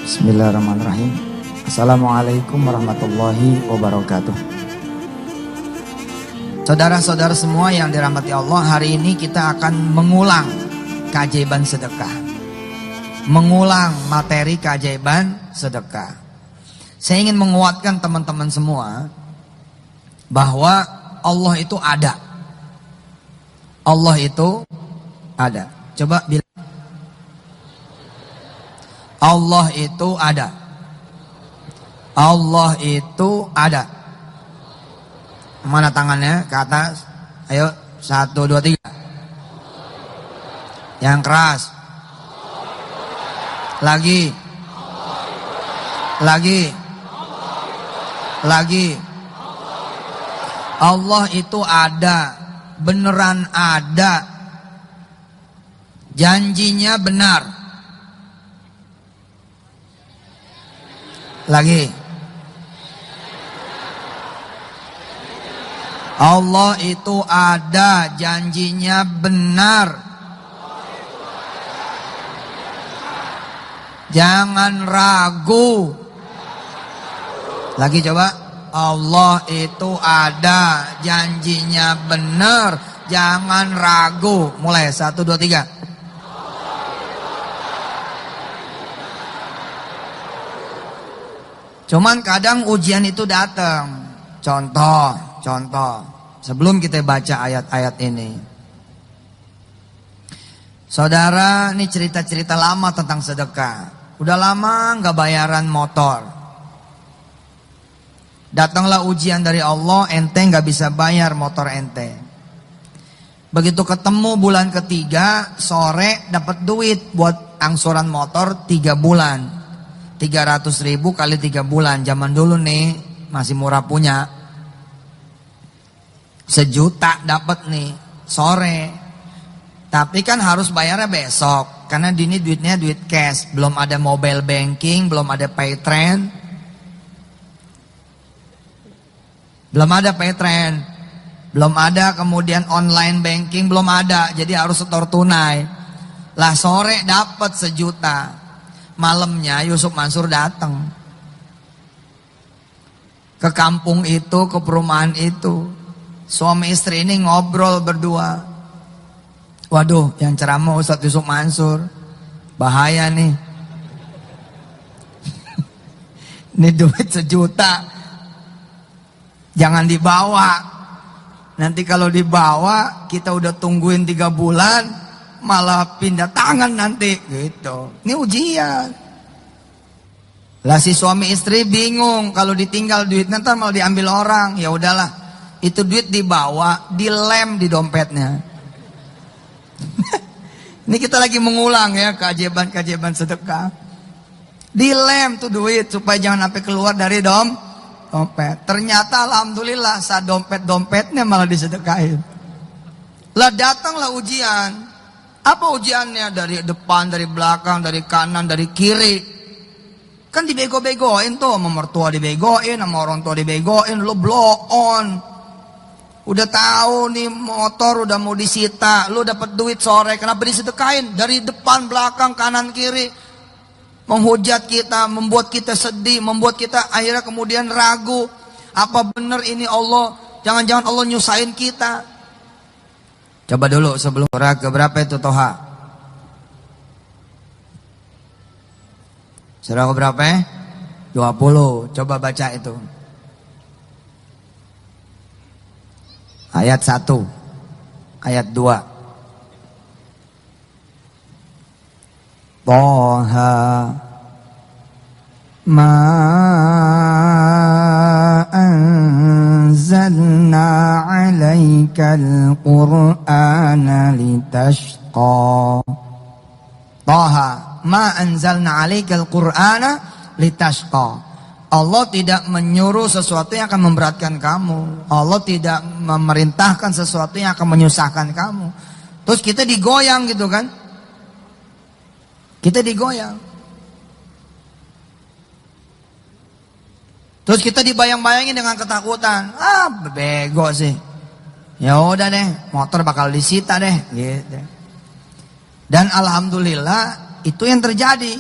Bismillahirrahmanirrahim. Assalamualaikum warahmatullahi wabarakatuh. Saudara-saudara semua yang dirahmati Allah, hari ini kita akan mengulang keajaiban sedekah. Mengulang materi keajaiban sedekah. Saya ingin menguatkan teman-teman semua bahwa Allah itu ada. Allah itu ada. Coba bilang, Allah itu ada. Allah itu ada. Mana tangannya? Ke atas. Ayo, 1, 2, 3. Yang keras. Lagi. Lagi. Lagi. Allah itu ada. Beneran ada. Janjinya benar. Lagi. Allah itu ada, janjinya benar. Jangan ragu. Lagi coba. Allah itu ada, janjinya benar. Jangan ragu. Mulai 1, 2, 3. Cuman kadang ujian itu datang. Contoh. Sebelum kita baca ayat-ayat ini. Saudara, ini cerita-cerita lama tentang sedekah. Udah lama nggak bayaran motor. Datanglah ujian dari Allah, ente nggak bisa bayar motor ente. Begitu ketemu bulan ketiga, sore dapat duit buat angsuran motor 3 bulan. 300.000 kali 3 bulan. Zaman dulu nih masih murah punya. 1 juta dapat nih sore. Tapi kan harus bayarnya besok. Karena ini duitnya duit cash. Belum ada mobile banking, belum ada Paytrend. Belum ada Paytrend. Belum ada kemudian online banking, belum ada. Jadi harus setor tunai. Lah sore dapat 1 juta. Malamnya Yusuf Mansur datang ke kampung itu, ke perumahan itu. Suami istri ini ngobrol berdua. Waduh, yang ceramah Ustadz Yusuf Mansur. Bahaya nih. Ini duit 1 juta. Jangan dibawa. Nanti kalau dibawa, kita udah tungguin 3 bulan. Malah pindah tangan nanti gitu. Ini ujian. Lah si suami istri bingung, kalau ditinggal duitnya ntar malah diambil orang. Ya udahlah, itu duit dibawa, dilem di dompetnya. Ini kita lagi mengulang ya keajaiban-keajaiban sedekah. Dilem tuh duit supaya jangan sampai keluar dari dompet. Ternyata alhamdulillah saat dompetnya malah disedekahin. Lah datanglah ujian. Apa ujiannya? Dari depan, dari belakang, dari kanan, dari kiri. Kan dibego-begoin tuh. Sama mertua dibegoin, sama orang tua dibegoin. Lo blow on. Udah tahu nih motor udah mau disita. Lo dapet duit sore. Kenapa disedekain? Dari depan, belakang, kanan, kiri. Menghujat kita, membuat kita sedih. Membuat kita akhirnya kemudian ragu. Apa benar ini Allah? Jangan-jangan Allah nyusahin kita. Coba dulu sebelum surah keberapa itu Toha? Surah keberapa? 20. Coba baca itu. Ayat 1. Ayat 2. Toha ma anzalna alaikal qur'ana litashqa. Taha ma anzalna alaikal qur'ana litashqa. Allah tidak menyuruh sesuatu yang akan memberatkan kamu. Allah tidak memerintahkan sesuatu yang akan menyusahkan kamu. Terus kita digoyang gitu kan. Kita digoyang. Terus kita dibayang-bayangin dengan ketakutan. Ah, bego sih. Ya udah deh, motor bakal disita deh, gitu. Dan alhamdulillah itu yang terjadi.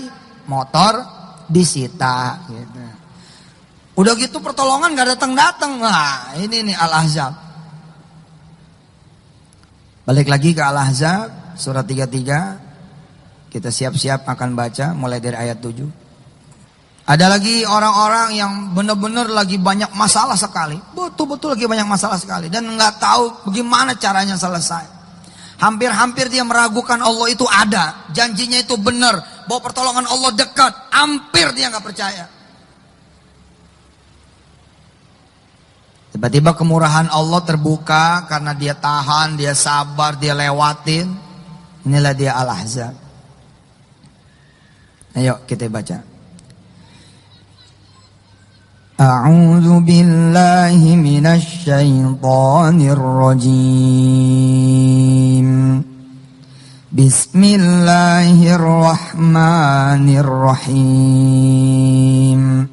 Motor disita gitu. Udah gitu pertolongan gak datang-datang. Nah ini nih Al-Ahzab. Balik lagi ke Al-Ahzab surat 33. Kita siap-siap akan baca mulai dari ayat 7. Ada lagi orang-orang yang benar-benar lagi banyak masalah sekali. Betul-betul lagi banyak masalah sekali. Dan gak tahu bagaimana caranya selesai. Hampir-hampir dia meragukan Allah itu ada. Janjinya itu benar. Bahwa pertolongan Allah dekat. Hampir dia gak percaya. Tiba-tiba kemurahan Allah terbuka karena dia tahan, dia sabar, dia lewatin. Inilah dia Al-Ahzab. Ayo kita baca. A'udzu billahi minasy syaithanir rajim. Bismillahirrahmanirrahim.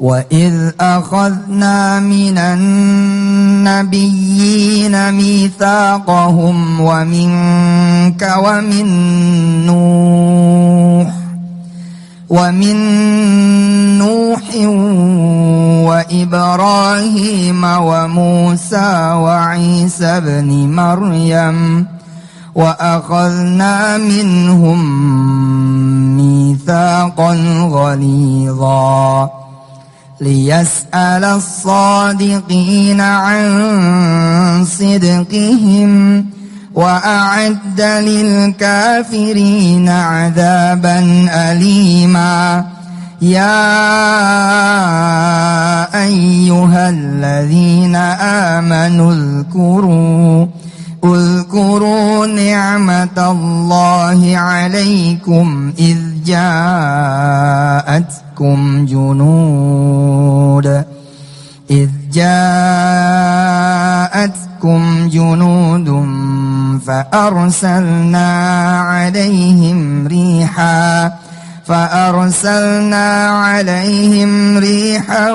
وَإِذْ أَخَذْنَا مِنَ النَّبِيِّينَ مِيثَاقَهُمْ وَمِنْكَ وَمِنْ نُوحٍ وَإِبْرَاهِيمَ وَمُوسَى وَعِيسَى ابْنِ مَرْيَمَ وَأَخَذْنَا مِنْهُمْ مِيثَاقًا غَلِيظًا ليسأل الصادقين عن صدقهم وأعد للكافرين عذابا أليما يا أيها الذين آمنوا اذكروا نعمة الله عليكم إذ جاءتكم جنود فأرسلنا عليهم ريحا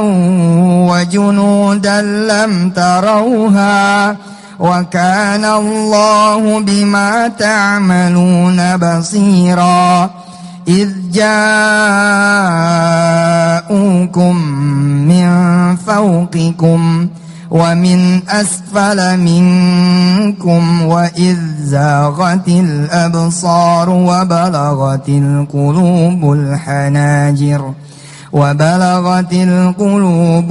وجنودا لم تروها وكان الله بما تعملون بصيرا إذ جاءوكم من فوقكم ومن أسفل منكم وإذ زاغت الأبصار وبلغت القلوب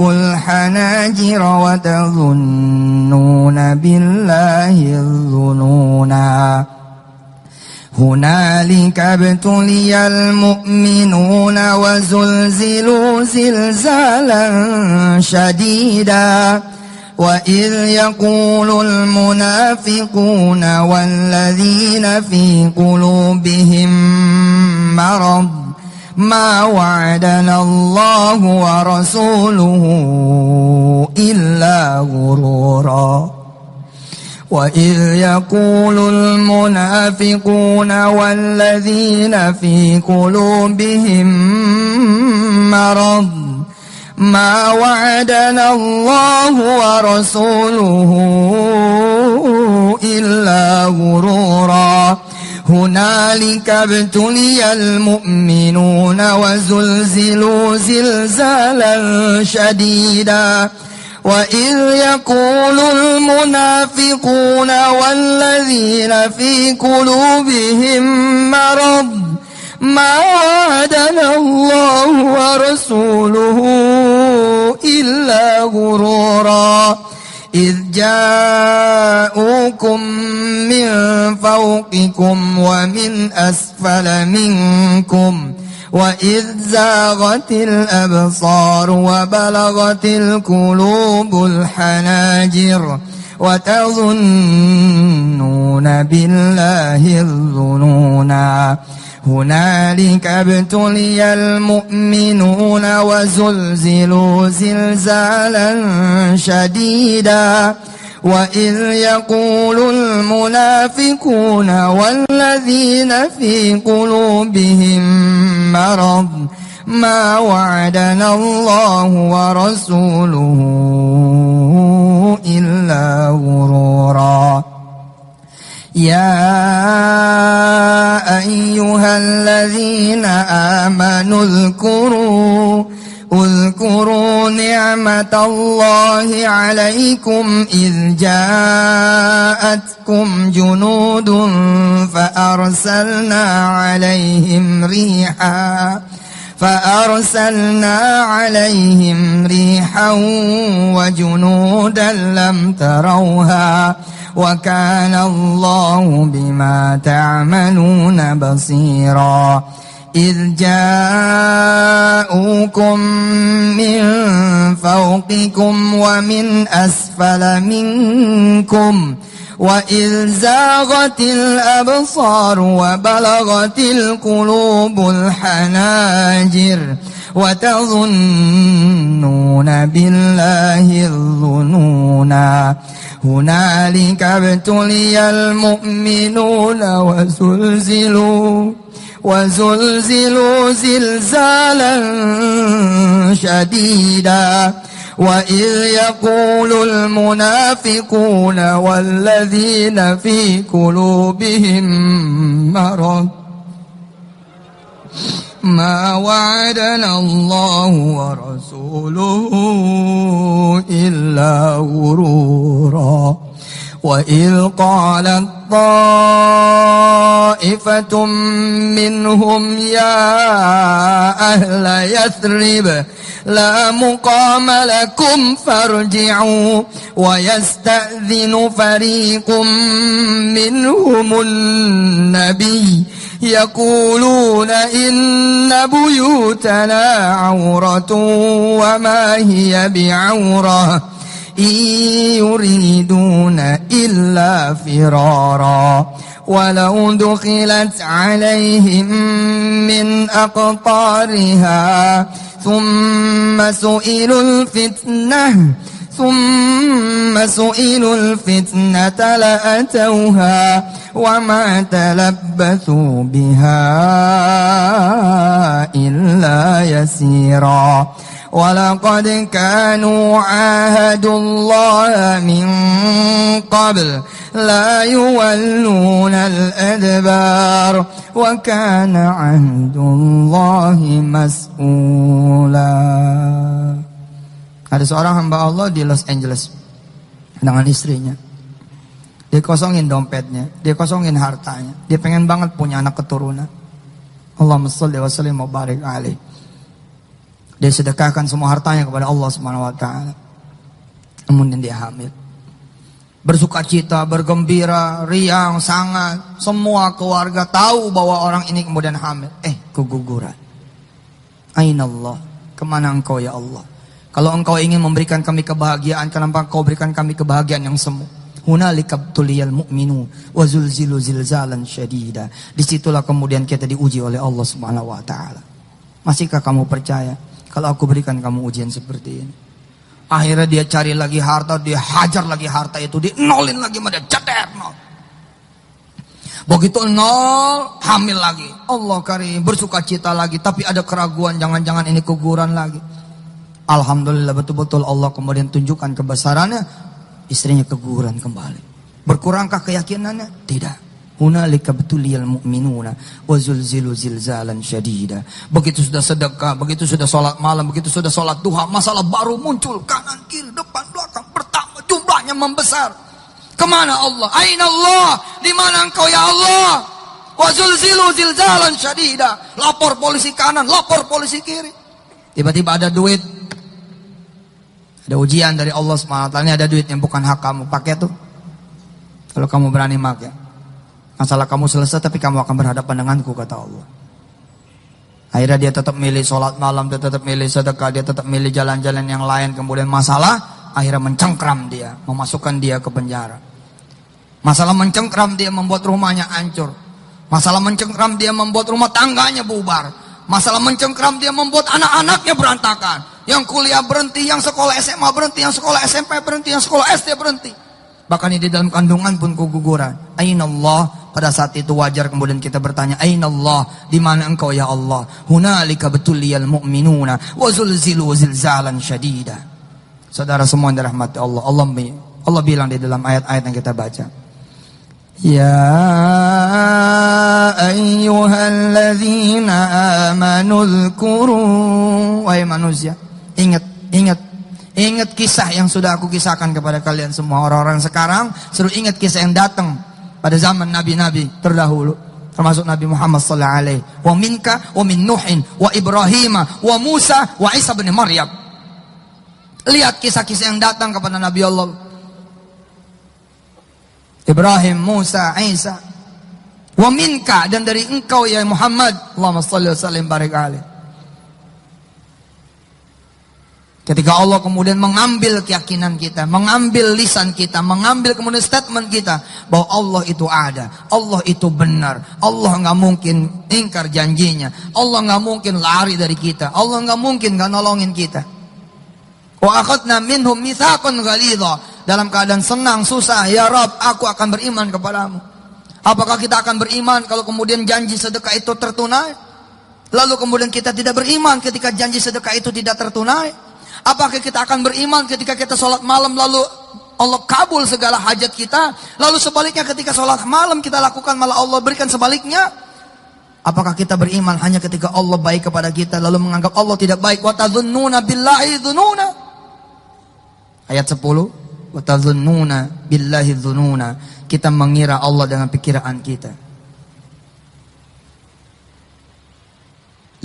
الحناجر وتظنون بالله الظنونا هنالك ابتلي المؤمنون وزلزلوا زلزالا شديدا وإذ يقول المنافقون والذين في قلوبهم مرض ما وعدنا الله ورسوله إلا غرورا وإذ يقول المنافقون والذين في قلوبهم مرض ما وعدنا الله ورسوله إلا غرورا هنالك ابتلي المؤمنون وزلزلوا زلزالا شديدا وإذ يقول المنافقون والذين في قلوبهم مرض ما وعدنا الله ورسوله إلا غرورا إذ جاءوكم من فوقكم ومن أسفل منكم وإذ زاغت الأبصار وبلغت القلوب الحناجر وتظنون بالله الظنونا هنالك ابتلي المؤمنون وزلزلوا زلزالا شديدا وإذ يقول المنافقون والذين في قلوبهم مرض ما وعدنا الله ورسوله إلا غرورا يا أيها الذين آمنوا اذكروا نعمة الله عليكم إذ جاءتكم جنود فأرسلنا عليهم ريحا وجنودا لم تروها وكان الله بما تعملون بصيرا إذ جاءوكم من فوقكم ومن أسفل منكم وإذ زاغت الأبصار وبلغت القلوب الحناجر وتظنون بالله الظنونا هنالك ابتلي المؤمنون وزلزلوا زلزالا شديدا وإذ يقول المنافقون والذين في قلوبهم مرض ما وعدنا الله ورسوله إلا غرورا وإذ قالت طائفة منهم يا أهل يثرب لا مقام لكم فارجعوا ويستأذن فريق منهم النبي يقولون إن بيوتنا عورة وما هي بعورة إن يريدون إلا فرارا ولو دخلت عليهم من أقطارها ثم سئلوا الفتنة لأتوها وما تلبثوا بها إلا يسيرا ولقد كانوا عاهدوا الله من قبل لا يولون الأدبار وكان عهد الله مسؤولا. Ada seorang hamba Allah di Los Angeles dengan istrinya. Dia kosongin dompetnya, dia kosongin hartanya. Dia pengen banget punya anak keturunan. Allahumma shalli wa sallim wa barik alaih. Dia sedekahkan semua hartanya kepada Allah Subhanahu wa taala. Kemudian dia hamil. Bersukacita, bergembira, riang sangat. Semua keluarga tahu bahwa orang ini kemudian hamil. Keguguran. Aina Allah? Kemana engkau ya Allah? Kalau engkau ingin memberikan kami kebahagiaan, kenapa engkau berikan kami kebahagiaan yang semu? Hunalika btuliyal mu'minu wa zulzilu zilzalan syadida. Disitulah kemudian kita diuji oleh Allah Subhanahu wa taala. Masihkah kamu percaya kalau aku berikan kamu ujian seperti ini? Akhirnya dia cari lagi harta, dia hajar lagi harta itu, dia nolin lagi, dia cetek nol. Begitu nol, hamil lagi. Allah karim, bersukacita lagi, tapi ada keraguan, jangan-jangan ini keguguran lagi. Alhamdulillah betul-betul Allah kemudian tunjukkan kebesarannya, istrinya keguguran kembali. Berkurangkah keyakinannya? Tidak. Hunalika btuliyal mu'minuna wa zulzilu zilzalan syadida. Begitu sudah sedekah, begitu sudah sholat malam, begitu sudah sholat duha, masalah baru muncul, kanan kiri depan belakang bertambah, jumlahnya membesar. Kemana Allah? Aina Allah? Di mana engkau ya Allah? Wa zulzilu zilzalan syadida. Lapor polisi kanan, lapor polisi kiri. Tiba-tiba ada duit, ada ujian dari Allah SWT. Ini ada duit yang bukan hak kamu, pakai tuh. Kalau kamu berani pakai, masalah kamu selesai, tapi kamu akan berhadapan denganku, kata Allah. Akhirnya dia tetap milih sholat malam, dia tetap milih sedekah, dia tetap milih jalan-jalan yang lain. Kemudian masalah akhirnya mencengkram dia, memasukkan dia ke penjara. Masalah mencengkram dia membuat rumahnya hancur. Masalah mencengkram dia membuat rumah tangganya bubar. Masalah mencengkram dia membuat anak-anaknya berantakan. Yang kuliah berhenti, yang sekolah SMA berhenti, yang sekolah SMP berhenti, yang sekolah SD berhenti. Bahkan di dalam kandungan pun keguguran. Aina Allah? Pada saat itu wajar kemudian kita bertanya, Aina Allah? Di mana engkau ya Allah? Hunalika betuliyal mu'minuna wa zulzilu zilzalan syadida. Saudara semua yang dirahmati Allah, Allah bilang di dalam ayat-ayat yang kita baca, Ya ayyuhalladzina amanu dzkuru. Wahai manusia, ingat kisah yang sudah aku kisahkan kepada kalian semua. Orang-orang sekarang suruh ingat kisah yang datang pada zaman nabi-nabi terdahulu, termasuk Nabi Muhammad sallallahu alaihi wa minka wa min Nuhin wa Ibrahim wa Musa wa Isa bin Maryam. Lihat kisah-kisah yang datang kepada Nabi Allah Ibrahim, Musa, Isa. Wa minka, dan dari engkau ya Muhammad. Allahumma shalli wa sallim barik alaihi. Ketika Allah kemudian mengambil keyakinan kita, mengambil lisan kita, mengambil kemudian statement kita bahwa Allah itu ada, Allah itu benar, Allah nggak mungkin ingkar janjinya, Allah nggak mungkin lari dari kita, Allah nggak mungkin nggak nolongin kita. Wa akhadna minhum mitsaqan ghalidha. Dalam keadaan senang, susah, ya Rabb, aku akan beriman kepadamu. Apakah kita akan beriman kalau kemudian janji sedekah itu tertunai? Lalu kemudian kita tidak beriman ketika janji sedekah itu tidak tertunai? Apakah kita akan beriman ketika kita sholat malam lalu Allah kabul segala hajat kita? Lalu sebaliknya ketika sholat malam kita lakukan malah Allah berikan sebaliknya? Apakah kita beriman hanya ketika Allah baik kepada kita lalu menganggap Allah tidak baik? Wa tadhunnuna billahi dhununa. Ayat 10. Wa tadhunnuna billahi dhununa. Kita mengira Allah dengan pikiran kita.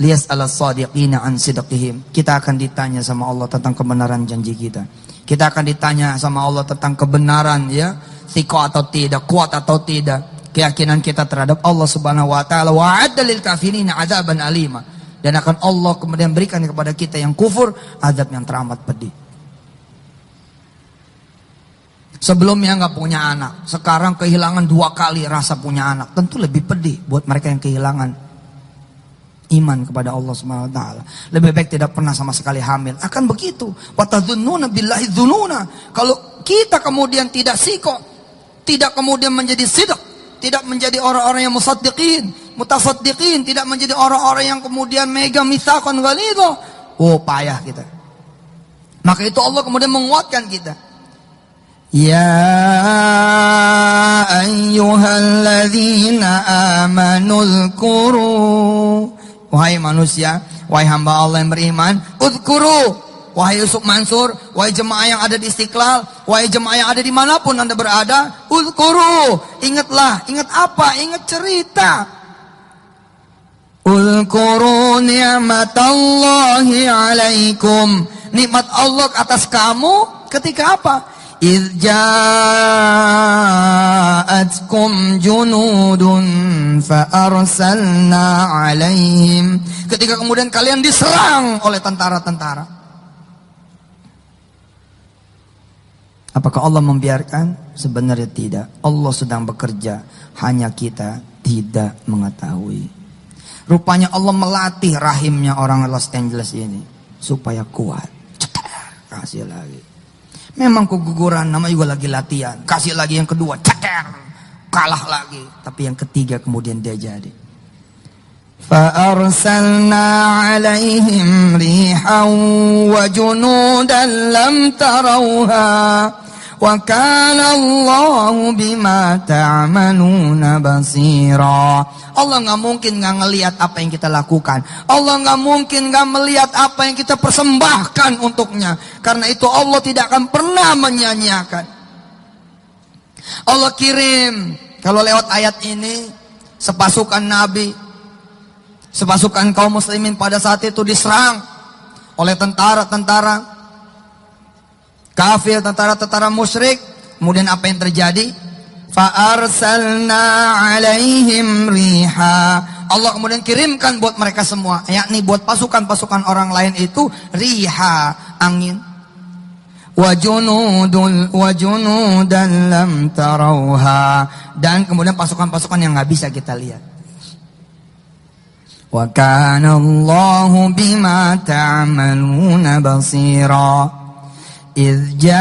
Liyas ala sadiqina an sidqihim. Kita akan ditanya sama Allah tentang kebenaran janji kita. Kita akan ditanya sama Allah tentang kebenaran, ya, thiqah atau tidak, kuat atau tidak, keyakinan kita terhadap Allah Subhanahu wa taala. Wa'adda lil kafirina adzaban alima. Dan akan Allah kemudian berikan kepada kita yang kufur azab yang teramat pedih. Sebelumnya nggak punya anak, sekarang kehilangan 2 kali rasa punya anak, tentu lebih pedih buat mereka yang kehilangan iman kepada Allah Subhanahu wa taala. Lebih baik tidak pernah sama sekali hamil. Akan begitu. Wa tadhunnuna billahi dzununa. Kalau kita kemudian tidak siko, tidak kemudian menjadi sidq, tidak menjadi orang-orang yang mutasaddiqin, tidak menjadi orang-orang yang kemudian megang mitsaqan ghalidha, oh payah kita. Maka itu Allah kemudian menguatkan kita. Ya ayyuhalladzina amanu dzkuru. Wahai manusia, wahai hamba Allah yang beriman, udzkuru, wahai Yusuf Mansur, wahai jemaah yang ada di Istiqlal, wahai jemaah yang ada dimanapun anda berada, udzkuru, ingatlah, ingat apa? Ingat cerita. Udzkuru ni'matallahi alaikum, nikmat Allah atas kamu ketika apa? إذ جاءتكم جنود فأرسلنا عليهم. Ketika kemudian kalian diserang oleh tentara-tentara. Apakah Allah membiarkan? Sebenarnya tidak. Allah sedang bekerja, hanya kita tidak mengetahui. Rupanya Allah melatih rahimnya orang Los Angeles ini supaya kuat. Kasih lagi. Memang keguguran, nama juga lagi latihan. Kasih lagi yang kedua, ceker, kalah lagi. Tapi yang ketiga kemudian dia jadi. فَأَرْسَلْنَا عَلَيْهِمْ رِيحًا وَجُنُودًا لَمْ تَرَوْهَا وَكَانَ اللَّهُ بِمَا تَعْمَلُونَ بَصِيرًا. Allah nggak mungkin nggak ngelihat apa yang kita lakukan. Allah nggak mungkin nggak melihat apa yang kita persembahkan untuknya. Karena itu Allah tidak akan pernah menyia-nyiakan. Allah kirim, kalau lewat ayat ini, sepasukan Nabi, sepasukan kaum muslimin pada saat itu diserang oleh tentara-tentara kafir, tentara-tentara musyrik. Kemudian apa yang terjadi? Fa'arsalna alaihim riha. Allah kemudian kirimkan buat mereka semua, yakni buat pasukan-pasukan orang lain itu riha, angin. Wa junudan lam tarauha, dan kemudian pasukan-pasukan yang nggak bisa kita lihat. Wa kana Allahu bima ta'maluna basira. إذ جاءوكم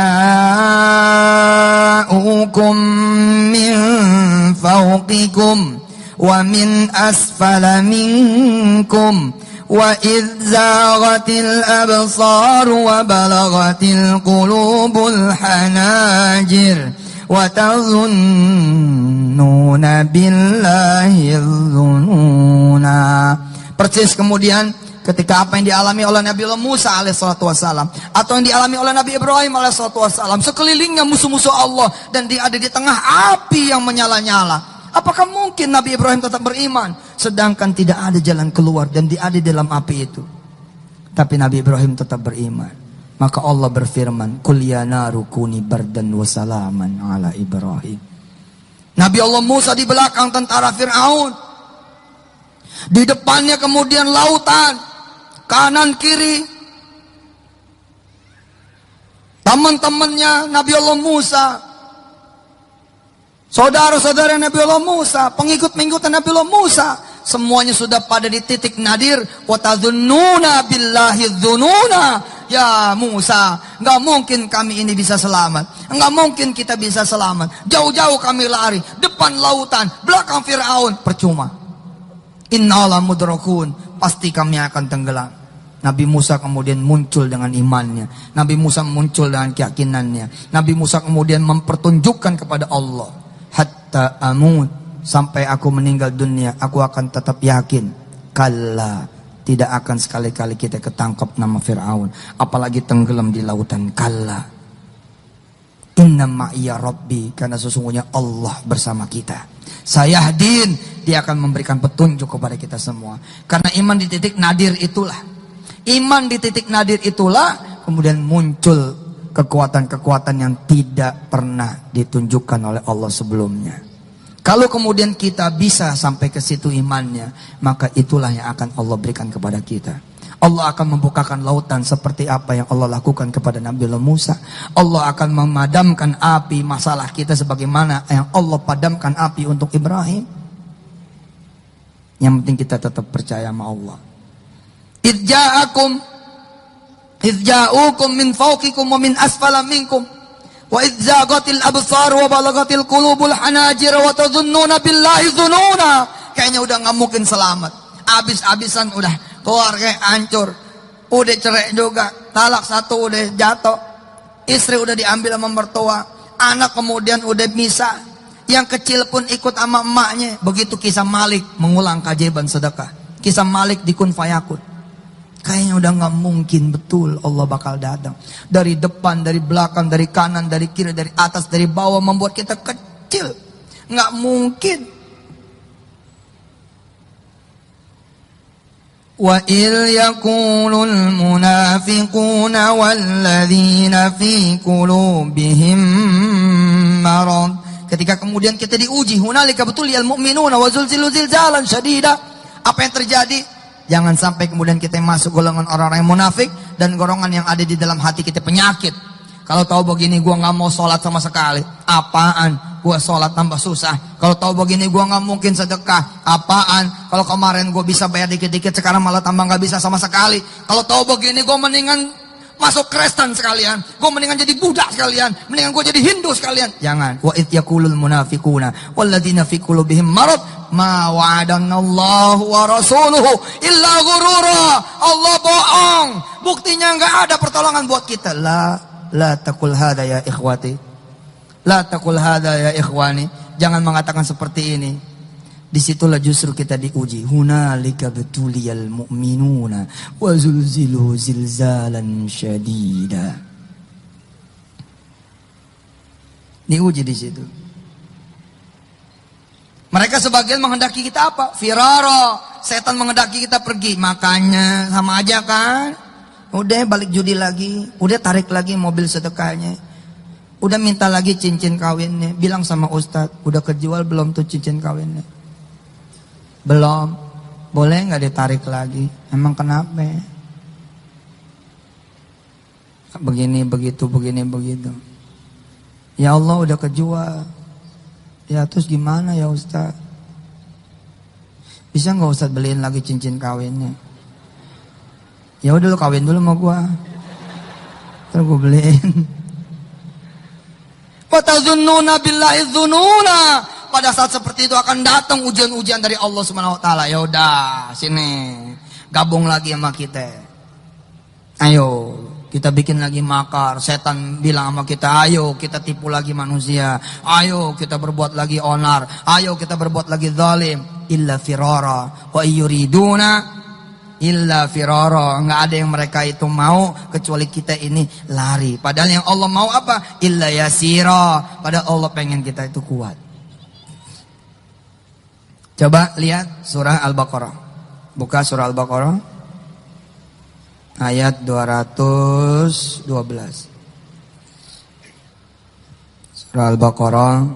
من فوقكم ومن أسفل منكم وإذ زاغت الأبصار وبلغت القلوب الحناجر wa tazunnuna billahi dzununa. Persis kemudian ketika apa yang dialami oleh Nabi Musa alaihissalatu wassalam, atau yang dialami oleh Nabi Ibrahim alaihissalatu wassalam, sekelilingnya musuh-musuh Allah dan dia ada di tengah api yang menyala-nyala. Apakah mungkin Nabi Ibrahim tetap beriman sedangkan tidak ada jalan keluar dan dia ada di dalam api itu? Tapi Nabi Ibrahim tetap beriman. Maka Allah berfirman, "Qul ya naru kuni bardan wa salaman ala Ibrahim." Nabi Allah Musa di belakang tentara Fir'aun, di depannya kemudian lautan, kanan kiri teman-temannya Nabi Allah Musa, saudara-saudara Nabi Allah Musa, pengikut-pengikut Nabi Allah Musa, semuanya sudah pada di titik nadir. Wa tazunnuna billahi dzununa. Ya Musa, nggak mungkin kami ini bisa selamat, nggak mungkin kita bisa selamat. Jauh-jauh kami lari, depan lautan, belakang Fir'aun, percuma. Innalah mudrakun, pasti kami akan tenggelam. Nabi Musa kemudian muncul dengan imannya. Nabi Musa muncul dengan keyakinannya. Nabi Musa kemudian mempertunjukkan kepada Allah, hatta amut, sampai aku meninggal dunia, aku akan tetap yakin. Kalla, tidak akan sekali-kali kita ketangkap nama Fir'aun, apalagi tenggelam di lautan. Kalla, inna ma'iya rabbi, karena sesungguhnya Allah bersama kita. Sayahdin, dia akan memberikan petunjuk kepada kita semua. Karena iman di titik nadir itulah, iman di titik nadir itulah kemudian muncul kekuatan-kekuatan yang tidak pernah ditunjukkan oleh Allah sebelumnya. Kalau kemudian kita bisa sampai ke situ imannya, maka itulah yang akan Allah berikan kepada kita. Allah akan membukakan lautan seperti apa yang Allah lakukan kepada Nabi Musa. Allah akan memadamkan api masalah kita sebagaimana yang Allah padamkan api untuk Ibrahim. Yang penting kita tetap percaya sama Allah. Idza'ukum min fawqikum wa min asfala minkum wa idzaghatil absar wa balagatil qulubul hanajir wa tadhunnuna billahi dzununa. Kayaknya udah nggak mungkin selamat. Habis-habisan udah, keluarga hancur, udah cerai juga, talak satu udah jatuh, istri udah diambil sama mertua, anak kemudian udah misah, yang kecil pun ikut sama emaknya. Begitu kisah Malik mengulang keajaiban sedekah, kisah Malik di Kun Fayakun. Kayaknya udah nggak mungkin betul Allah bakal datang dari depan, dari belakang, dari kanan, dari kiri, dari atas, dari bawah, membuat kita kecil. Nggak mungkin. Wa il yaqulul munafiquna walladzina fi qulubihim marad. Ketika kemudian kita diuji, hunalika betuliyal mu'minuna wa zulzilu zilzalan syadida. Apa yang terjadi? Jangan sampai kemudian kita masuk golongan orang-orang yang munafik dan golongan yang ada di dalam hati kita penyakit. Kalau tahu begini gua nggak mau sholat sama sekali. Apaan? Gua sholat tambah susah. Kalau tahu begini gua nggak mungkin sedekah. Apaan? Kalau kemarin gua bisa bayar dikit-dikit, sekarang malah tambah nggak bisa sama sekali. Kalau tahu begini gua mendingan masuk Kristen sekalian. Gua mendingan jadi Buddha sekalian. Mendingan gua jadi Hindu sekalian. Jangan. Wa idh yaqulul munafiquna walladzina fi qulubihim marad ma wa'adanallahu wa rasuluhu illa ghurura. Allah bohong. Buktinya nggak ada pertolongan buat kita. La taqul hadza ya ikhwati. La taqul hadza ya ikhwani. Jangan mengatakan seperti ini. Disitulah justru kita diuji. Hunalika betuliyal mu'minuna wa zulzilu zilzalan syadida. Diuji di situ. Mereka sebagian menghendaki kita apa? Firaro. Setan menghendaki kita pergi. Makanya sama aja kan. Udah balik judi lagi. Udah tarik lagi mobil sedekahnya. Udah minta lagi cincin kawinnya. Bilang sama ustadz, udah kejual belum tuh cincin kawinnya? Belum. Boleh nggak ditarik lagi? Emang kenapa? Begini begitu, begini begitu. Ya Allah udah kejual. Ya terus gimana ya ustadz? Bisa nggak ustadz beliin lagi cincin kawinnya? Ya udah lu kawin dulu sama gua, terus gua beliin. Wa tazunnuna billahi dzununa. Pada saat seperti itu akan datang ujian-ujian dari Allah Subhanahu wa taala. Ya udah, sini gabung lagi sama kita. Ayo, Kita bikin lagi makar. Setan bilang sama kita, ayo kita tipu lagi manusia. Ayo kita berbuat lagi onar. Ayo kita berbuat lagi zalim. Illa firara. Wa yuriduna illa firara. Nggak ada yang mereka itu mau kecuali kita ini lari. Padahal yang Allah mau apa? Illa yasira. Padahal Allah pengen kita itu kuat. Coba lihat surah Al-Baqarah. Buka surah Al-Baqarah. Ayat 212. Surah Al-Baqarah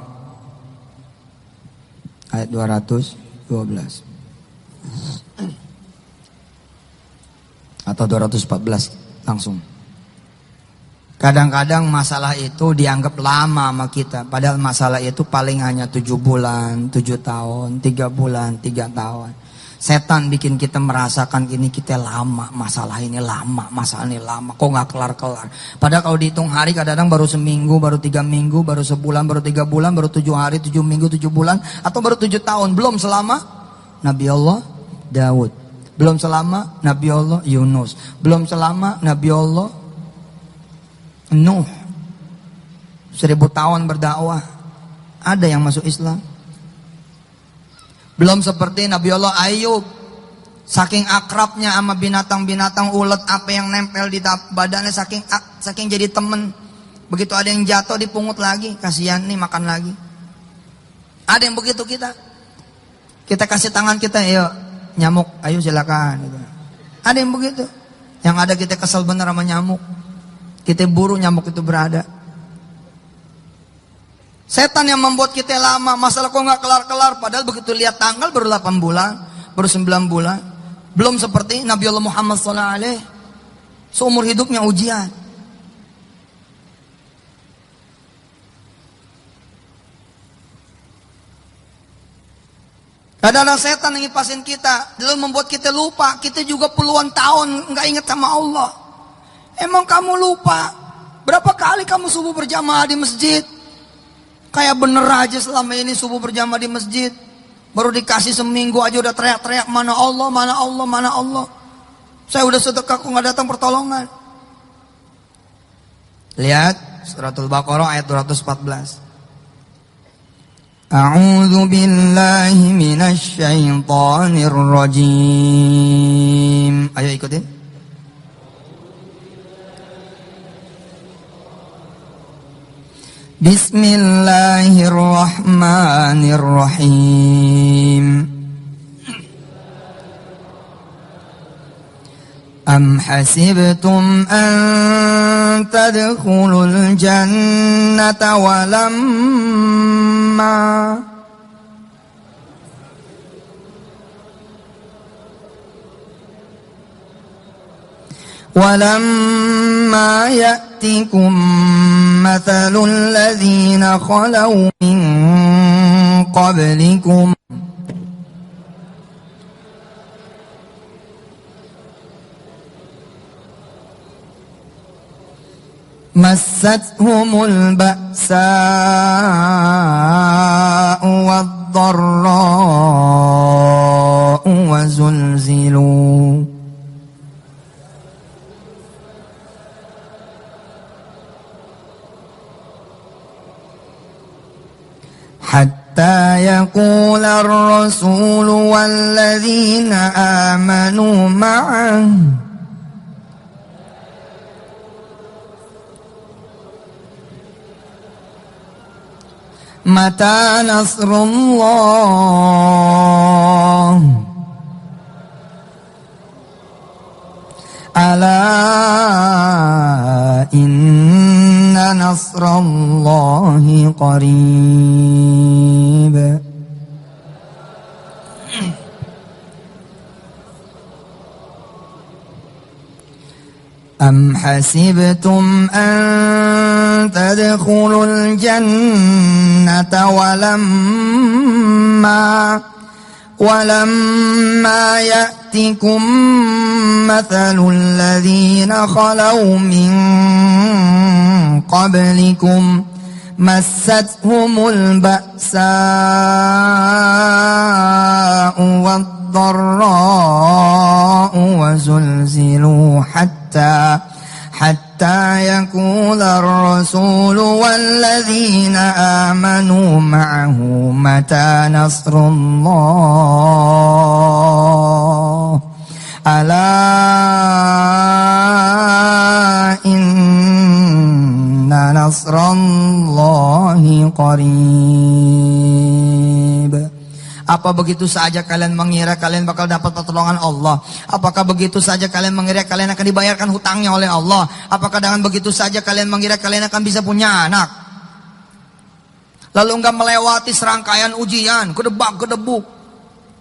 ayat 212 atau 214 langsung. Kadang-kadang masalah itu dianggap lama sama kita, padahal masalah itu paling hanya 7 bulan, 7 tahun, 3 bulan, 3 tahun. Setan bikin kita merasakan ini kita lama, masalah ini lama, masalah ini lama, kok nggak kelar-kelar. Padahal kalau dihitung hari kadang-kadang baru seminggu, baru 3 minggu, baru sebulan, baru 3 bulan, baru 7 hari, 7 minggu, 7 bulan, atau baru 7 tahun. Belum selama Nabi Allah Daud, belum selama Nabi Allah Yunus, belum selama Nabi Allah Nuh. 1000 tahun berdakwah, ada yang masuk Islam. Belum seperti Nabi Allah Ayub, saking akrabnya sama binatang-binatang ulet apa yang nempel di badannya, saking jadi temen. Begitu ada yang jatuh dipungut lagi, kasihan nih makan lagi. Ada yang begitu kita kasih tangan kita, ayo nyamuk, ayo silakan gitu. Ada yang begitu. Yang ada kita kesel bener sama nyamuk, kita buru nyamuk itu berada. Setan yang membuat kita lama, masalah kok nggak kelar-kelar. Padahal begitu lihat tanggal baru 8 bulan, baru 9 bulan. Belum seperti Nabi Allah Muhammad SAW, seumur hidupnya ujian. Kadang-kadang setan yang ngipasin kita, lalu membuat kita lupa. Kita juga puluhan tahun nggak ingat sama Allah. Emang kamu lupa? Berapa kali kamu subuh berjamaah di masjid? Kayak bener aja selama ini subuh berjamaah di masjid. Baru dikasih seminggu aja udah teriak-teriak, mana Allah, mana Allah, mana Allah. Saya udah sedekah kok nggak datang pertolongan. Lihat suratul Baqarah ayat 214. A'udzu billahi minasy syaithanir rajim. Ayo ikutin. Bismillahirrahmanirrahim. Am hasibtum an tadkhulul jannata walamma ya'tikum mathalul ladzina khalaw min qablikum massathumul ba'sa'u wad-dharra'u wa zulzilu hatta yaqula ar-rasul walladzina amanu ma'ahu mata nasrullah ala inna nasrallahi qarib. Am hasibtum an tadkhulul jannata walamma ya'tikum mathalul ladzina khalaw min qablikum massathumul ba'sa'u wad-dharra'u wa zulzilu hatta حتى يقول الرسول والذين آمنوا معه متى نصر الله ألا إن نصر الله قريب. Apa begitu saja kalian mengira kalian bakal dapat pertolongan Allah? Apakah begitu saja kalian mengira kalian akan dibayarkan hutangnya oleh Allah? Apakah dengan begitu saja kalian mengira kalian akan bisa punya anak? Lalu enggak melewati serangkaian ujian, kedebak-kedebuk,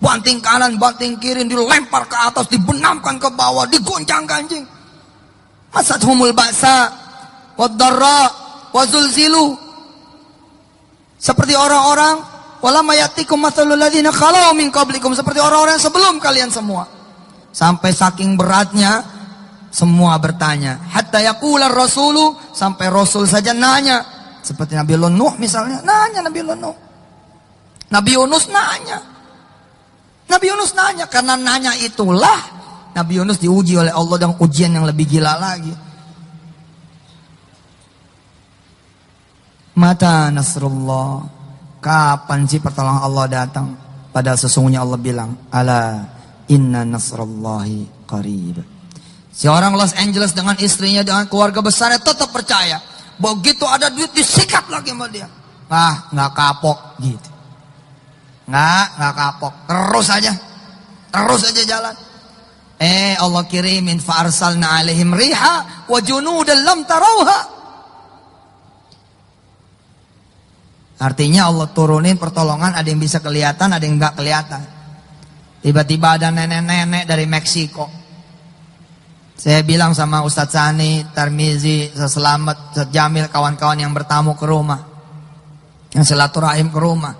banting kanan, banting kiri, dilempar ke atas, dibenamkan ke bawah, digoncang-gancing. Masathumul ba'sa wad-dharra wa zulzilu. Seperti orang-orang walamma ya'tikum mathalul ladzina khalau min qablikum, seperti orang-orang sebelum kalian semua. Sampai saking beratnya semua bertanya. Hatta yaqular rasulu, sampai rasul saja nanya. Seperti Nabi Nuh misalnya, nanya Nabi Nuh. Nabi Yunus nanya. Nabi Yunus nanya, karena nanya itulah Nabi Yunus diuji oleh Allah dengan ujian yang lebih gila lagi. Mata nasrullah, kapan sih pertolongan Allah datang? Padahal sesungguhnya Allah bilang, ala inna nasrullahi qarib. Si orang Los Angeles dengan istrinya, dengan keluarga besarnya tetap percaya. Begitu ada duit disikat lagi sama dia. Ah, nggak kapok gitu. Nggak kapok. Terus aja jalan. Allah kirimin fa arsalna alaihim riha wa junudan lam tarauha. Artinya Allah turunin pertolongan, ada yang bisa kelihatan, ada yang nggak kelihatan. Tiba-tiba ada nenek-nenek dari Meksiko. Saya bilang sama Ustadz Sani, Tarmizi, Selamat, Ustadz Jamil, kawan-kawan yang bertamu ke rumah, yang silaturahim ke rumah,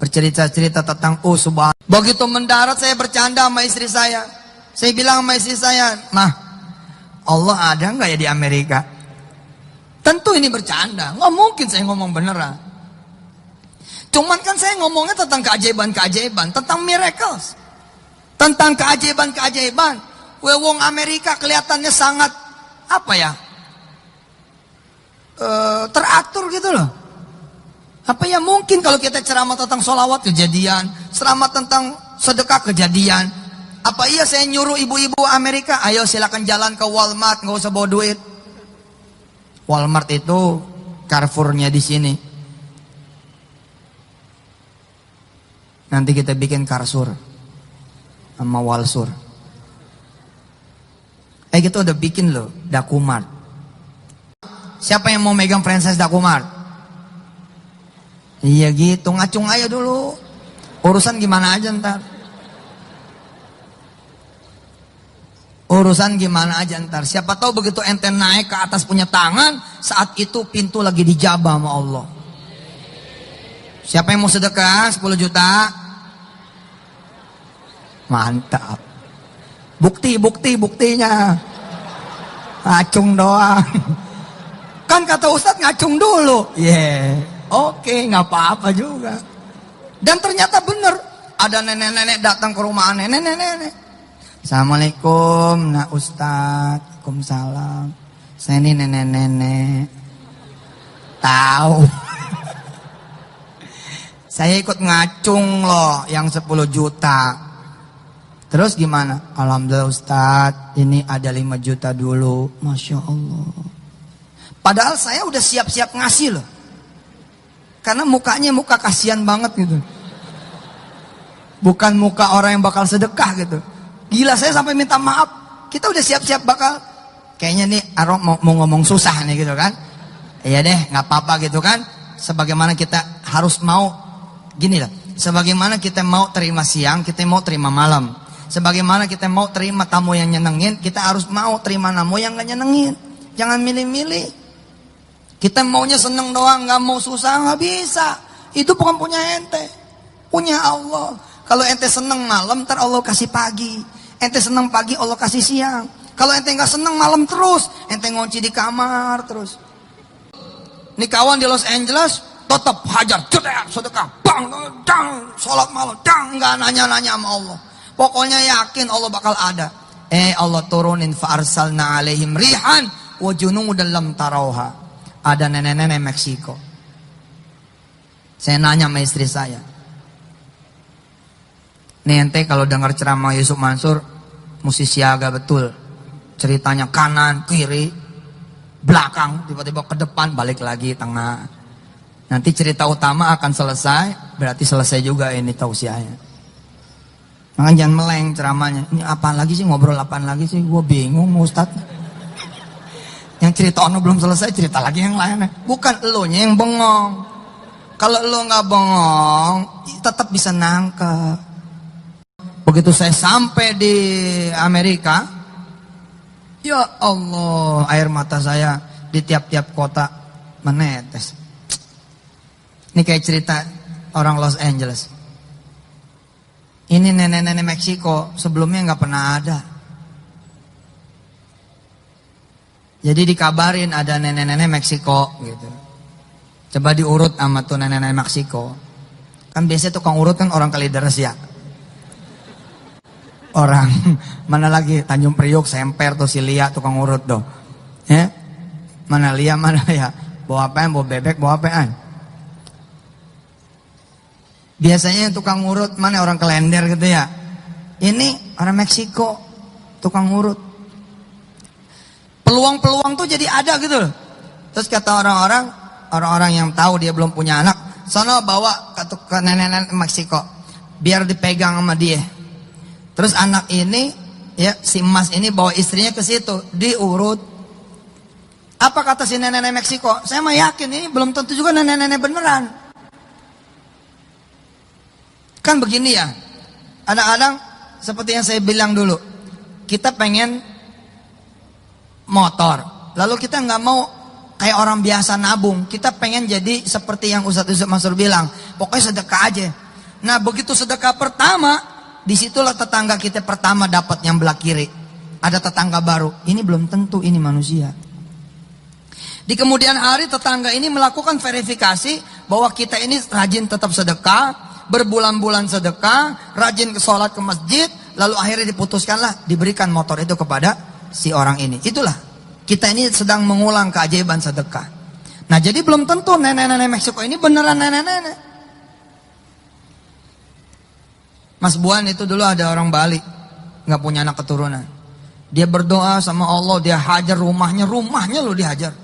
bercerita-cerita tentang subhan. Begitu mendarat saya bercanda sama istri saya. Saya bilang sama istri saya, "Mah, Allah ada nggak ya di Amerika?" Tentu ini bercanda, nggak mungkin saya ngomong beneran. Cuman kan saya ngomongnya tentang keajaiban-keajaiban, tentang miracles, tentang keajaiban-keajaiban. Wong Amerika kelihatannya sangat teratur gitu loh. Apa ya mungkin kalau kita ceramah tentang sholawat kejadian, ceramah tentang sedekah kejadian. Apa iya saya nyuruh ibu-ibu Amerika, ayo silakan jalan ke Walmart, nggak usah bawa duit. Walmart itu Carrefour-nya di sini. Nanti kita bikin Karsur sama Walsur. Kita udah bikin loh Dakumart. Siapa yang mau megang franchise Dakumart? Iya gitu, ngacung aja dulu. Urusan gimana aja ntar. Siapa tahu begitu ente naik ke atas punya tangan, saat itu pintu lagi dijabah sama Allah. Siapa yang mau sedekah 10 juta? Mantap. Buktinya. Ngacung doang. Kan kata Ustadz ngacung dulu. Oke, nggak apa-apa juga. Dan ternyata bener. Ada nenek-nenek datang ke rumah nenek-nenek. Assalamualaikum, nak Ustadz. Waalaikumsalam. Saya ini nenek-nenek. Tahu. Saya ikut ngacung loh yang 10 juta. Terus gimana? Alhamdulillah Ustadz, ini ada 5 juta dulu. Masya Allah. Padahal saya udah siap-siap ngasih loh. Karena mukanya muka kasihan banget gitu. Bukan muka orang yang bakal sedekah gitu. Gila, saya sampai minta maaf. Kita udah siap-siap bakal. Kayaknya nih Arok mau ngomong susah nih gitu kan. Iya deh, gak apa-apa gitu kan. Sebagaimana kita harus mau, gini lah. Sebagaimana kita mau terima siang, kita mau terima malam. Sebagaimana kita mau terima tamu yang nyenengin, kita harus mau terima tamu yang gak nyenengin. Jangan milih-milih. Kita maunya seneng doang, gak mau susah, gak bisa. Itu bukan punya ente, punya Allah. Kalau ente seneng malam, ntar Allah kasih pagi. Ente seneng pagi, Allah kasih siang. Kalau ente gak seneng malam terus, ente ngunci di kamar terus. Nih kawan di Los Angeles, tetap hajar, jedek, sedekah, bang, dang, sholat malam, dang, gak nanya-nanya sama Allah. Pokoknya yakin Allah bakal ada. Allah turunin fa arsalna alaihim rihan wa junudan lam tarauha. Ada nenek-nenek Meksiko. Saya nanya sama istri saya, nih ente kalau dengar ceramah Yusuf Mansur mesti siaga betul. Ceritanya kanan, kiri, belakang, tiba-tiba ke depan, balik lagi tengah. Nanti cerita utama akan selesai, berarti selesai juga ini tausiahnya. Makanya jangan meleng ceramahnya. Ini apaan lagi sih, ngobrol apaan lagi sih? Gue bingung Ustadz. Yang cerita ono belum selesai, cerita lagi yang lain. Bukan elunya yang bengong. Kalau elu nggak bengong, tetap bisa nangkep. Begitu saya sampai di Amerika, ya Allah, air mata saya di tiap-tiap kota menetes. Ini kayak cerita orang Los Angeles. Ini nenek-nenek Meksiko sebelumnya nggak pernah ada. Jadi dikabarin ada nenek-nenek Meksiko gitu. Coba diurut sama tuh nenek-nenek Meksiko. Kan biasanya tukang urut kan orang Kalideres ya. Orang mana lagi Tanjung Priok, Semper tuh si Lia tukang urut tuh. Ya? Mana Lia mana ya? Bawa apaan? Bawa bebek, bawa apaan? Biasanya yang tukang urut mana orang Klender gitu ya. Ini orang Meksiko tukang urut. Peluang-peluang tuh jadi ada gitu loh. Terus kata orang-orang yang tahu dia belum punya anak, sono bawa ke nenek-nenek Meksiko biar dipegang sama dia. Terus anak ini ya si emas ini bawa istrinya ke situ, diurut. Apa kata si nenek-nenek Meksiko? Saya mah yakin ini belum tentu juga nenek-nenek beneran. Kan begini ya. Kadang-kadang seperti yang saya bilang dulu, kita pengen motor, lalu kita nggak mau kayak orang biasa nabung, kita pengen jadi seperti yang Ustadz Yusuf Mansur bilang, pokoknya sedekah aja. Nah begitu sedekah pertama, disitulah tetangga kita pertama dapat yang belah kiri. Ada tetangga baru, ini belum tentu ini manusia. Di kemudian hari tetangga ini melakukan verifikasi bahwa kita ini rajin tetap sedekah, berbulan-bulan sedekah, rajin ke sholat ke masjid, lalu akhirnya diputuskanlah diberikan motor itu kepada si orang ini. Itulah kita ini sedang mengulang keajaiban sedekah. Nah jadi belum tentu nenek-nenek Meksiko ini beneran nenek-nenek. Mas Buan itu dulu ada orang Bali nggak punya anak keturunan. Dia berdoa sama Allah, dia hajar rumahnya loh dihajar.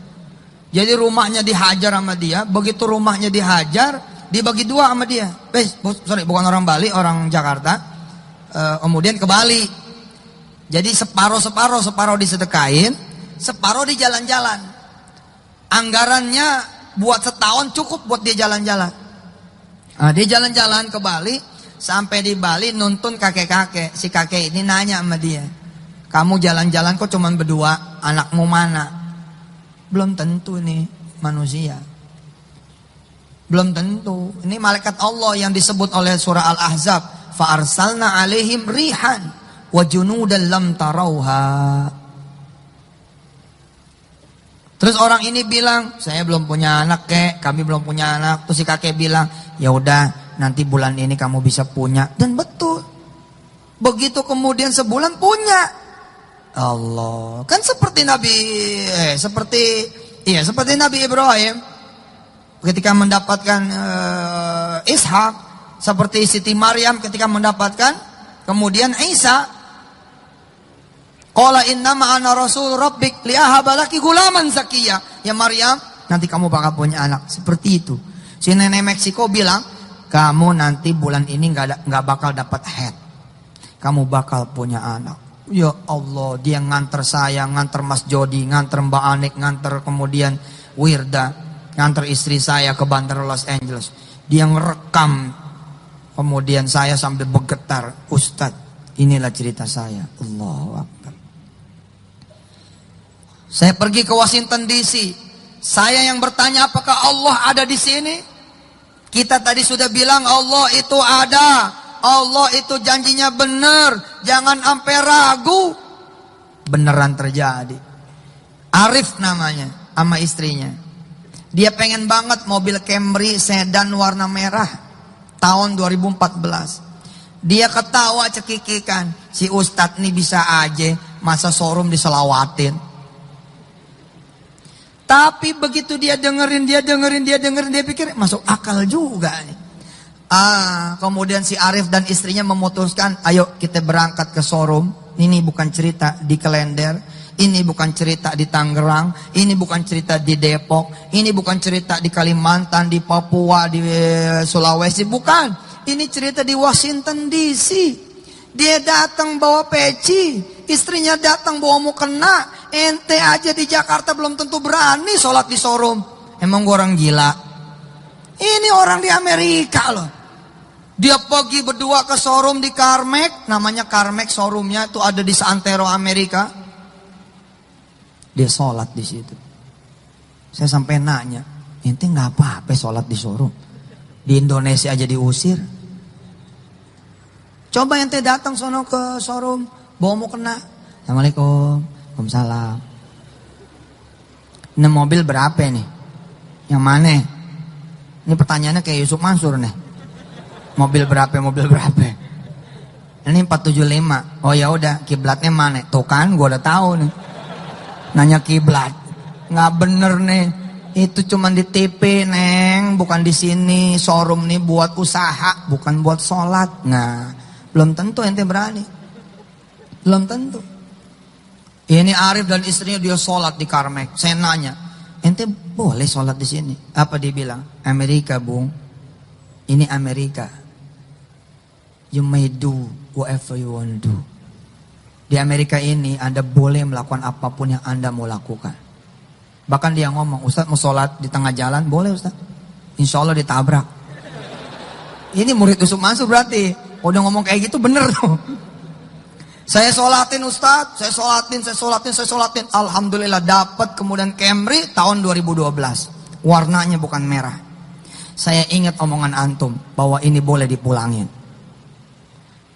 Jadi rumahnya dihajar sama dia. Begitu rumahnya dihajar, dibagi dua sama dia. Bukan orang Bali, orang Jakarta. Kemudian ke Bali. Jadi separuh disedekain, separuh di jalan-jalan. Anggarannya buat setahun cukup buat dia jalan-jalan. Nah, dia jalan-jalan ke Bali, sampai di Bali nuntun kakek-kakek. Si kakek ini nanya sama dia, kamu jalan-jalan kok cuman berdua, anakmu mana? Belum tentu nih manusia. Belum tentu. Ini malaikat Allah yang disebut oleh surah Al-Ahzab. Fa arsalna alaihim rihan wa junudan lam tarauha. Terus orang ini bilang, saya belum punya anak kek, kami belum punya anak. Terus si kakek bilang, ya udah nanti bulan ini kamu bisa punya. Dan betul. Begitu kemudian sebulan punya. Allah, kan seperti seperti Nabi Ibrahim ketika mendapatkan Ishak, seperti Siti Maryam ketika mendapatkan kemudian Isa. Qala innama ana rasul rabbik liahaba laki gulaman zakiyya. Ya Maryam, nanti kamu bakal punya anak. Seperti itu. Si nenek Meksiko bilang, kamu nanti bulan ini nggak bakal dapat head. Kamu bakal punya anak. Ya Allah, dia nganter saya, nganter Mas Jody, nganter Mbak Anik, nganter kemudian Wirda, nganter istri saya ke Bandara Los Angeles. Dia ngerekam, kemudian saya sambil bergetar, Ustadz, inilah cerita saya. Allahu Akbar. Saya pergi ke Washington DC. Saya yang bertanya apakah Allah ada di sini? Kita tadi sudah bilang Allah itu ada. Allah itu janjinya benar. Jangan sampai ragu. Beneran terjadi. Arif namanya sama istrinya. Dia pengen banget mobil Camry sedan warna merah tahun 2014. Dia ketawa cekikikan. Si Ustadz nih bisa aja masa showroom diselawatin. Tapi begitu dia dengerin, dia pikir masuk akal juga nih. Kemudian si Arif dan istrinya memutuskan, ayo kita berangkat ke showroom. Ini bukan cerita di Klender, ini bukan cerita di Tangerang, ini bukan cerita di Depok, ini bukan cerita di Kalimantan, di Papua, di Sulawesi, bukan. Ini cerita di Washington DC. Dia datang bawa peci, istrinya datang bawa mukena. Ente aja di Jakarta belum tentu berani sholat di showroom. Emang gua orang gila? Ini orang di Amerika loh. Dia pergi berdua ke showroom di Carmack, namanya Carmack showroomnya itu ada di Santero Amerika. Dia sholat di situ. Saya sampai nanya, ente nggak apa-apa sholat di showroom? Di Indonesia aja diusir. Coba ente datang sono ke showroom, bawa mukena. Assalamualaikum. Waalaikumsalam. Ini mobil berapa nih? Yang mana? Ini pertanyaannya kayak Yusuf Mansur nih. Mobil berapa? Ini 475. Oh ya udah, kiblatnya mana? Tuh kan, gua udah tahu nih. Nanya kiblat, nggak bener nih. Itu cuman di TV neng, bukan di sini. Showroom nih buat usaha, bukan buat sholat. Nah, belum tentu ente berani. Belum tentu. Ini Arif dan istrinya dia sholat di Carmack. Saya nanya, ente boleh sholat di sini? Apa dia bilang? Amerika bung, ini Amerika. You may do whatever you want to do. Di Amerika ini Anda boleh melakukan apapun yang Anda mau lakukan. Bahkan dia ngomong, Ustaz mau sholat di tengah jalan, boleh Ustaz. Insya Allah ditabrak. Ini murid Yusuf Mansur berarti. Udah ngomong kayak gitu bener tuh. Saya sholatin Ustaz, saya sholatin. Alhamdulillah dapat kemudian Camry tahun 2012. Warnanya bukan merah. Saya ingat omongan antum bahwa ini boleh dipulangin.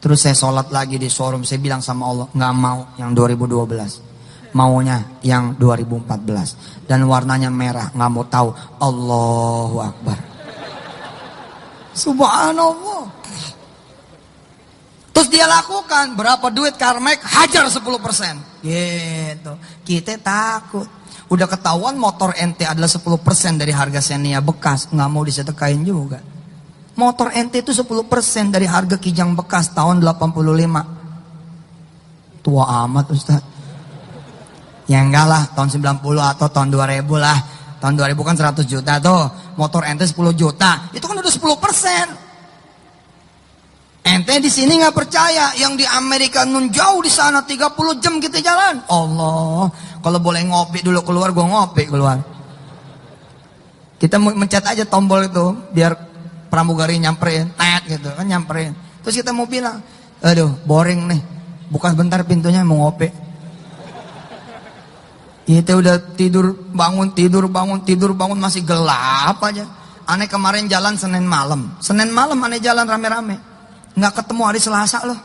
Terus saya sholat lagi di showroom, saya bilang sama Allah, nggak mau yang 2012. Maunya yang 2014. Dan warnanya merah, nggak mau tahu. Allahu Akbar. Subhanallah. Terus dia lakukan, berapa duit Carmack, hajar 10%. Gitu. Kita takut. Udah ketahuan motor ente adalah 10% dari harga Xenia bekas, nggak mau disedekain juga. Motor ente itu 10% dari harga Kijang bekas tahun 85. Tua amat Ustaz. Ya enggak lah, tahun 90 atau tahun 2000 lah. Tahun 2000 kan 100 juta tuh. Motor ente 10 juta. Itu kan udah 10%. Ente di sini nggak percaya, yang di Amerika nun jauh di sana 30 jam kita jalan. Allah, kalau boleh ngopi dulu keluar, gua ngopi keluar. Kita mencet aja tombol itu biar pramugari nyamperin, tet gitu kan nyamperin. Terus kita mau bilang, aduh boring nih, buka bentar pintunya mau ngopi. Kita udah tidur bangun masih gelap aja. Aneh kemarin jalan Senin malam aneh jalan rame-rame. Nggak ketemu hari Selasa loh.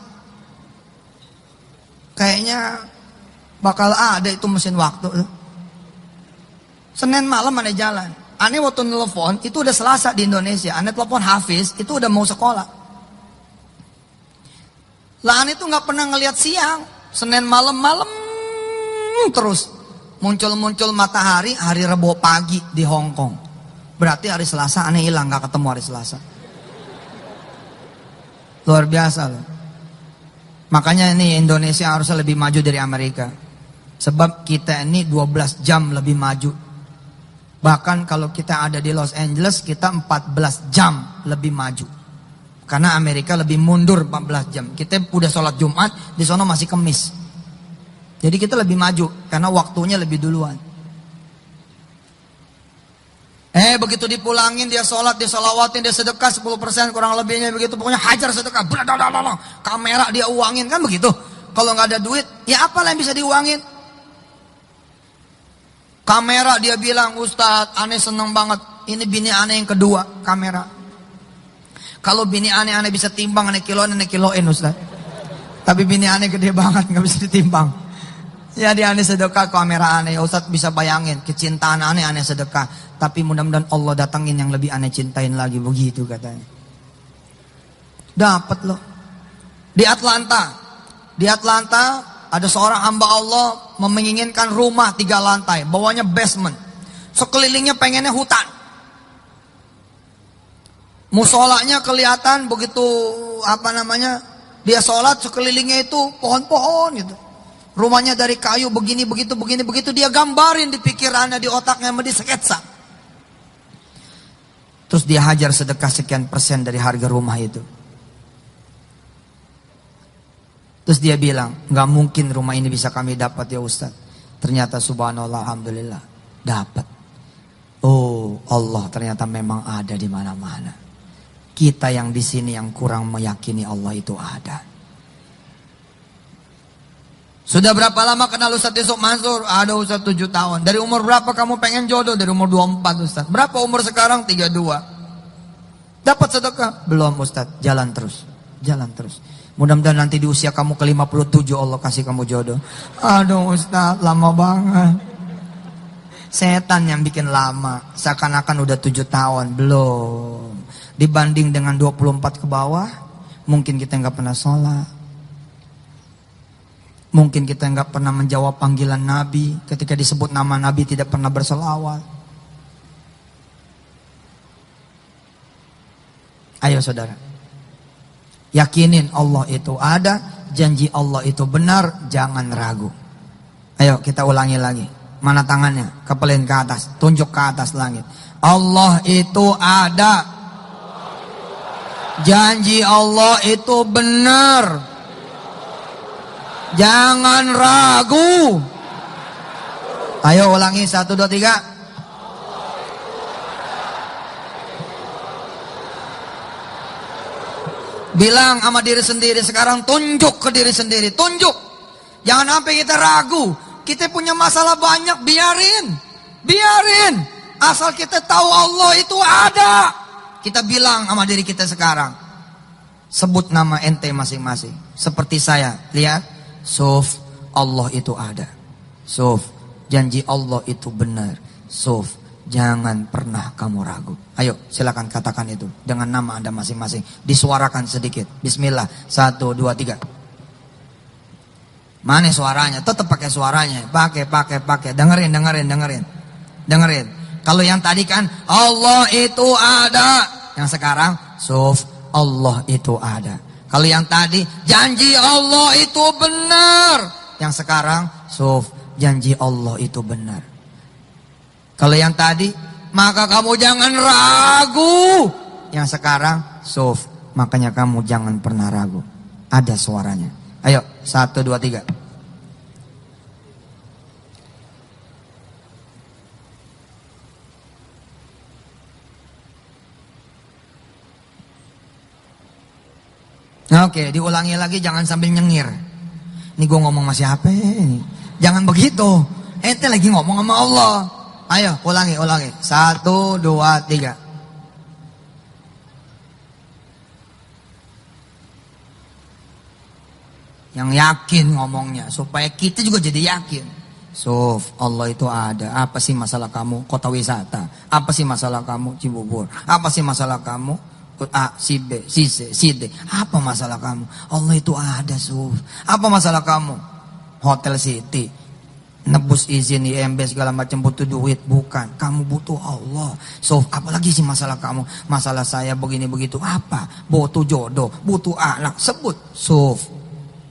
Kayaknya bakal ada itu mesin waktu loh. Senin malam aneh jalan. Aneh waktu nelfon itu udah Selasa di Indonesia. Aneh telepon Hafiz itu udah mau sekolah. Lah aneh tuh nggak pernah ngelihat siang. Senin malam terus muncul matahari hari Rabu pagi di Hong Kong. Berarti hari Selasa aneh hilang, nggak ketemu hari Selasa. Luar biasa loh. Makanya ini Indonesia harusnya lebih maju dari Amerika. Sebab kita ini 12 jam lebih maju. Bahkan kalau kita ada di Los Angeles, kita 14 jam lebih maju. Karena Amerika lebih mundur 14 jam. Kita udah sholat Jumat, di sana masih Kemis. Jadi kita lebih maju, karena waktunya lebih duluan. Begitu dipulangin, dia sholat, dia sholawatin, dia sedekah 10% kurang lebihnya begitu. Pokoknya hajar sedekah, kamera dia uangin, kan begitu. Kalau nggak ada duit, ya apalah yang bisa diuangin. Kamera dia bilang, Ustadz, aneh seneng banget. Ini bini aneh yang kedua, kamera. Kalau bini aneh bisa timbang, aneh kiloin Ustadz. Tapi bini aneh gede banget, nggak bisa ditimbang. Ya dia aneh sedekah, kamera aneh. Ustadz bisa bayangin, kecintaan aneh sedekah. Tapi mudah-mudahan Allah datangin yang lebih aneh cintain lagi, begitu katanya. Dapat loh. Di Atlanta ada seorang hamba Allah menginginkan rumah 3 lantai, bawahnya basement. Sekelilingnya pengennya hutan. Musolanya kelihatan begitu dia sholat sekelilingnya itu pohon-pohon gitu. Rumahnya dari kayu begini begitu dia gambarin di pikirannya, di otaknya, di sketsa. Terus dia hajar sedekah sekian persen dari harga rumah itu. Terus dia bilang, nggak mungkin rumah ini bisa kami dapat ya Ustaz. Ternyata subhanallah, alhamdulillah dapat. Oh Allah ternyata memang ada di mana-mana. Kita yang di sini yang kurang meyakini Allah itu ada. Sudah berapa lama kenal Ustaz Yusuf Mansur? Ada Ustaz 7 tahun. Dari umur berapa kamu pengen jodoh? Dari umur 24 Ustaz. Berapa umur sekarang? 32. Dapat sedekah? Belum Ustaz. Jalan terus. Jalan terus. Mudah-mudahan nanti di usia kamu ke 57 Allah kasih kamu jodoh. Aduh Ustaz, lama banget. Setan yang bikin lama. Seakan-akan udah 7 tahun. Belum. Dibanding dengan 24 ke bawah, mungkin kita nggak pernah sholat. Mungkin kita nggak pernah menjawab panggilan Nabi. Ketika disebut nama Nabi tidak pernah berselawat. Ayo saudara. Yakinin Allah itu ada, janji Allah itu benar, jangan ragu. Ayo kita ulangi lagi. Mana tangannya? Kepelin ke atas, tunjuk ke atas langit. Allah itu ada. Janji Allah itu benar. Jangan ragu. Ayo ulangi 1, 2, 3. Bilang sama diri sendiri sekarang, tunjuk ke diri sendiri, tunjuk. Jangan sampai kita ragu. Kita punya masalah banyak, biarin. Asal kita tahu Allah itu ada. Kita bilang sama diri kita sekarang. Sebut nama ente masing-masing. Seperti saya, lihat. Suf, Allah itu ada. Suf, janji Allah itu benar. Suf, jangan pernah kamu ragu. Ayo silakan katakan itu dengan nama Anda masing-masing. Disuarakan sedikit. Bismillah. 1, 2, 3. Mana suaranya? Tetap pakai suaranya. Pakai. Dengerin. Kalau yang tadi kan Allah itu ada. Yang sekarang Suf, Allah itu ada. Kalau yang tadi janji Allah itu benar. Yang sekarang Suf, janji Allah itu benar. Kalau yang tadi, maka kamu jangan ragu. Yang sekarang, Suf, makanya kamu jangan pernah ragu. Ada suaranya. Ayo, 1, 2, 3. Oke, diulangi lagi, jangan sambil nyengir. Ini gue ngomong sama siapa ini? Jangan begitu. Ente lagi ngomong sama Allah. Ayo, ulangi. 1, 2, 3. Yang yakin ngomongnya, supaya kita juga jadi yakin. Suf, Allah itu ada. Apa sih masalah kamu? Kota wisata. Apa sih masalah kamu? Cibubur. Apa sih masalah kamu? A, si B, si C, si D. Apa masalah kamu? Allah itu ada, Suf. Apa masalah kamu? Hotel City. Nebus izin IMB segala macam, butuh duit. Bukan, kamu butuh Allah. So, apalagi sih masalah kamu? Masalah saya begini begitu. Apa? Butuh jodoh, butuh anak. Sebut, Suf.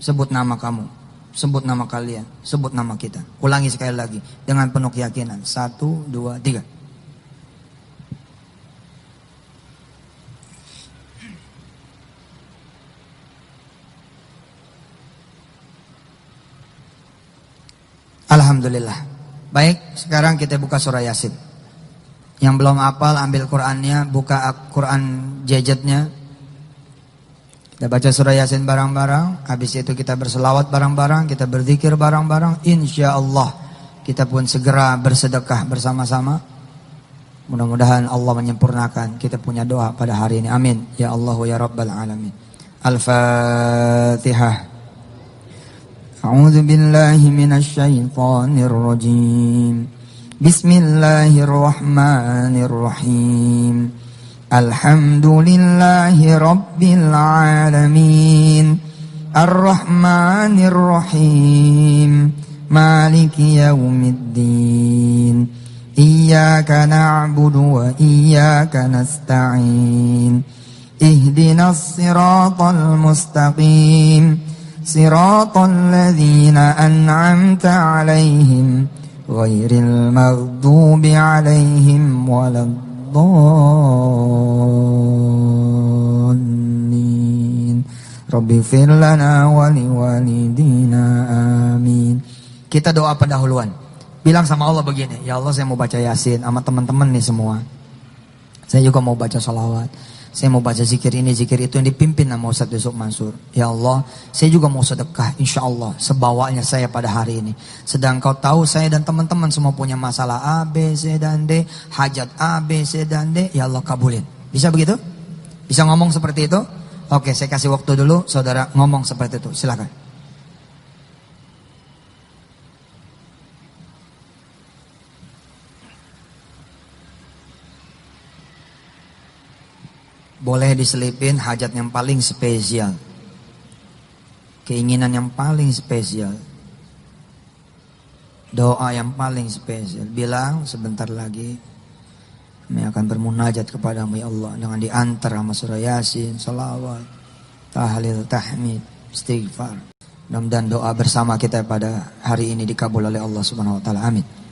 Sebut nama kamu. Sebut nama kalian. Sebut nama kita. Ulangi sekali lagi dengan penuh keyakinan. 1, 2, 3. Alhamdulillah. Baik, sekarang kita buka surah Yasin. Yang belum hafal ambil Qur'annya, buka Quran gadgetnya. Kita baca surah Yasin bareng-bareng. Habis itu kita berselawat bareng-bareng, kita berzikir bareng-bareng. Insya Allah kita pun segera bersedekah bersama-sama. Mudah-mudahan Allah menyempurnakan kita punya doa pada hari ini. Amin. Ya Allah ya Rabbal Alamin. Al-Fatihah. أعوذ بالله من الشيطان الرجيم بسم الله الرحمن الرحيم الحمد لله رب العالمين الرحمن الرحيم مالك يوم الدين iyyaka na'budu wa iyyaka nasta'in. Ihdinas siratal mustaqim. Siratal ladzina an'amta 'alaihim ghairil maghdubi 'alaihim waladdallin. Rabbighfir lana wa liwalidina amin. Kita doa pendahuluan. Bilang sama Allah begini, ya Allah saya mau baca Yasin sama teman-teman nih semua. Saya juga mau baca sholawat. Saya mau baca zikir ini, zikir itu yang dipimpin sama Ustaz Yusuf Mansur. Ya Allah, saya juga mau sedekah insya Allah sebawanya saya pada hari ini. Sedang kau tahu saya dan teman-teman semua punya masalah A, B, C, dan D. Hajat A, B, C, dan D. Ya Allah kabulin. Bisa begitu? Bisa ngomong seperti itu? Oke, saya kasih waktu dulu saudara ngomong seperti itu. Silakan. Boleh diselipin hajat yang paling spesial, keinginan yang paling spesial, doa yang paling spesial. Bilang sebentar lagi kami akan bermunajat kepadamu ya Allah dengan diantar sama surah Yasin, salawat, tahlil, tahmid, istighfar. Mudah-mudahan doa bersama kita pada hari ini dikabul oleh Allah Subhanahu wa taala. Amin.